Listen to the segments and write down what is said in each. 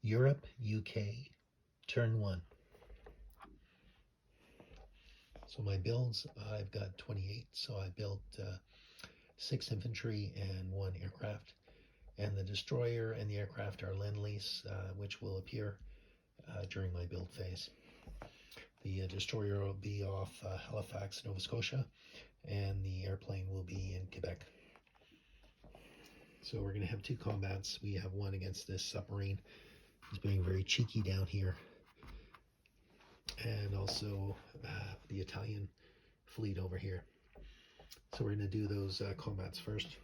Europe, UK, turn 1. So my builds, I've got 28. So I built 6 infantry and 1 aircraft. And the destroyer and the aircraft are Lend-Lease, which will appear during my build phase. The destroyer will be off Halifax, Nova Scotia, and the airplane will be in Quebec. So we're going to have 2 combats. We have one against this submarine. He's being very cheeky down here. And also the Italian fleet over here. So we're going to do those combats first.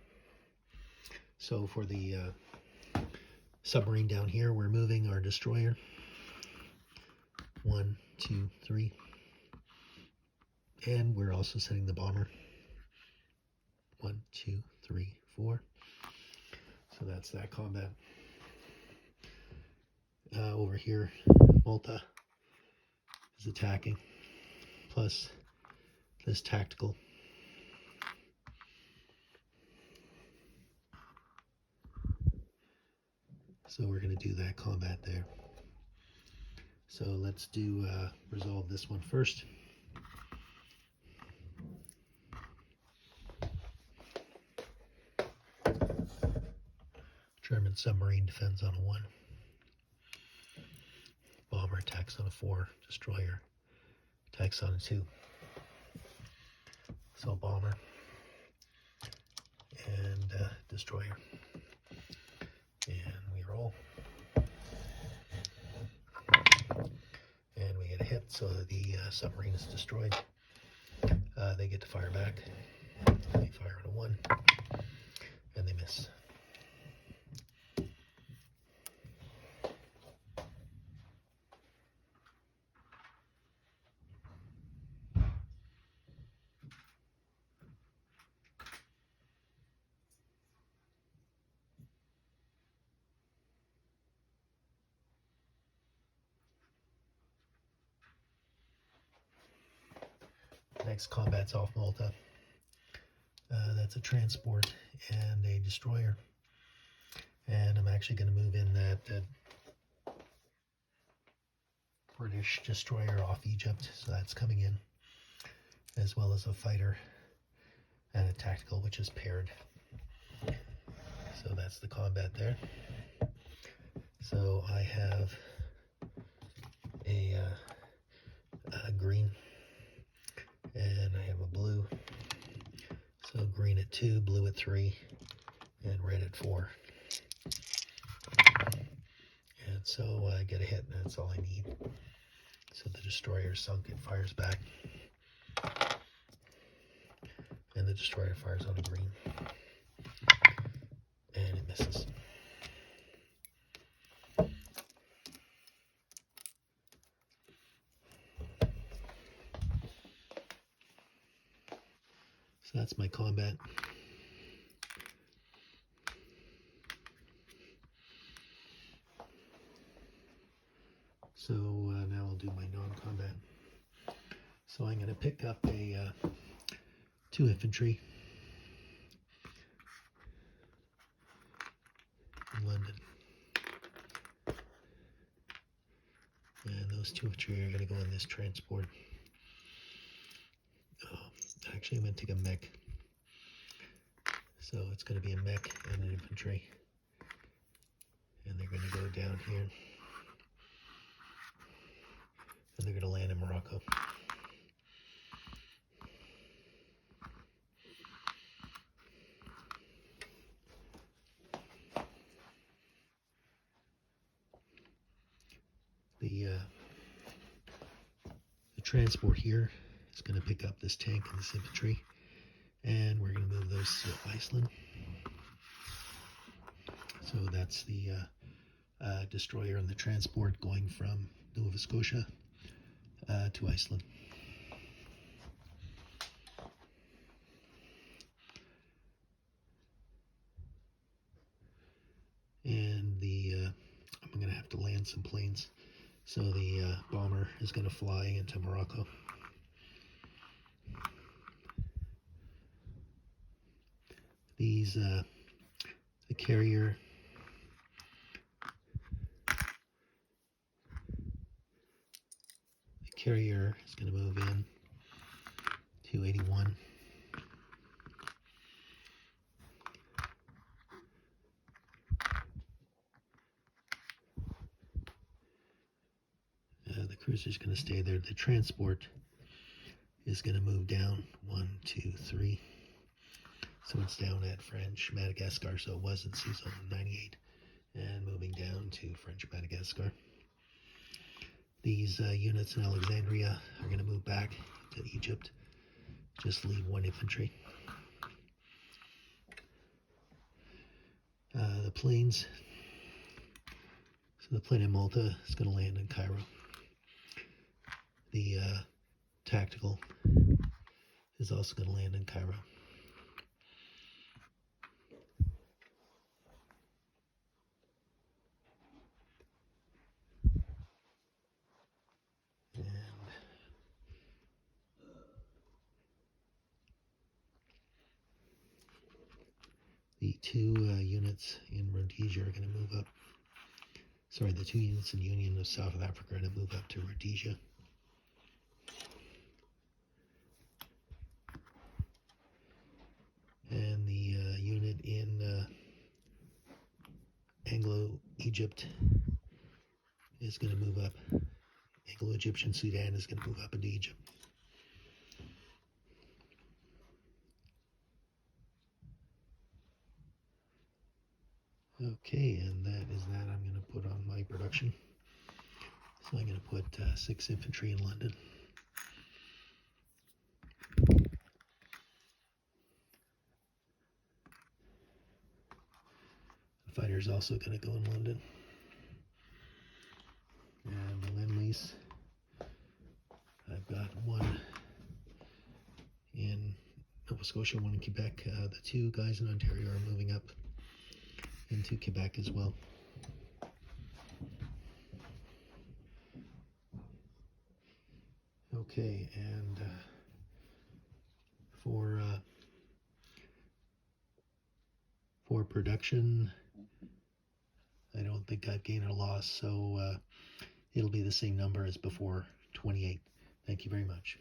So for the submarine down here, we're moving our destroyer. 1, 2, 3. And we're also setting the bomber. 1, 2, 3, 4. So that's that combat. Over here, Malta is attacking, plus this tactical. So we're going to do that combat there. So let's do resolve this one first. German submarine defends on a 1. Bomber attacks on a 4. Destroyer attacks on a 2. So bomber and destroyer. And we roll. And we get a hit, so the submarine is destroyed. They get to fire back. They fire on a 1. And they miss. Next combat's off Malta. That's a transport and a destroyer. And I'm actually going to move in that British destroyer off Egypt. So that's coming in, as well as a fighter and a tactical, which is paired. So that's the combat there. So I have a green and I have a blue. So green at 2, blue at 3, and red at 4. And so I get a hit, and that's all I need. So the destroyer is sunk, it fires back. And the destroyer fires on a green. And it misses. So that's my combat. So now I'll do my non-combat. So I'm going to pick up a 2 infantry in London. And those 2 infantry are going to go in this transport. Actually, I'm going to take a mech. So it's going to be a mech and an infantry. And they're going to go down here. And they're going to land in Morocco. The transport here is going to pick up this tank and this infantry. And we're going to move those to Iceland. So that's the destroyer and the transport going from Nova Scotia to Iceland. And I'm going to have to land some planes. So the bomber is going to fly into Morocco. The carrier carrier is going to move in 281. The cruiser is going to stay there. The transport is going to move down 1, 2, 3. So it's down at French Madagascar. So it was in sea zone 98 and moving down to French Madagascar. These units in Alexandria are going to move back to Egypt. Just leave 1 infantry. The planes. So the plane in Malta is going to land in Cairo. The tactical is also going to land in Cairo. And the 2 units in Rhodesia are going to move up. Sorry, the 2 units in Union of South Africa are going to move up to Rhodesia. And the unit in Anglo-Egypt is going to move up. Anglo-Egyptian Sudan is going to move up into Egypt. Okay, and that is that I'm going to put on my production. So I'm going to put 6 infantry in London. The fighter is also going to go in London. And the Lend-Lease, I've got 1 in Nova Scotia, 1 in Quebec. The 2 guys in Ontario are moving up into Quebec as well. Okay, and for production, I don't think I've gained or lost, so it'll be the same number as before, 28. Thank you very much.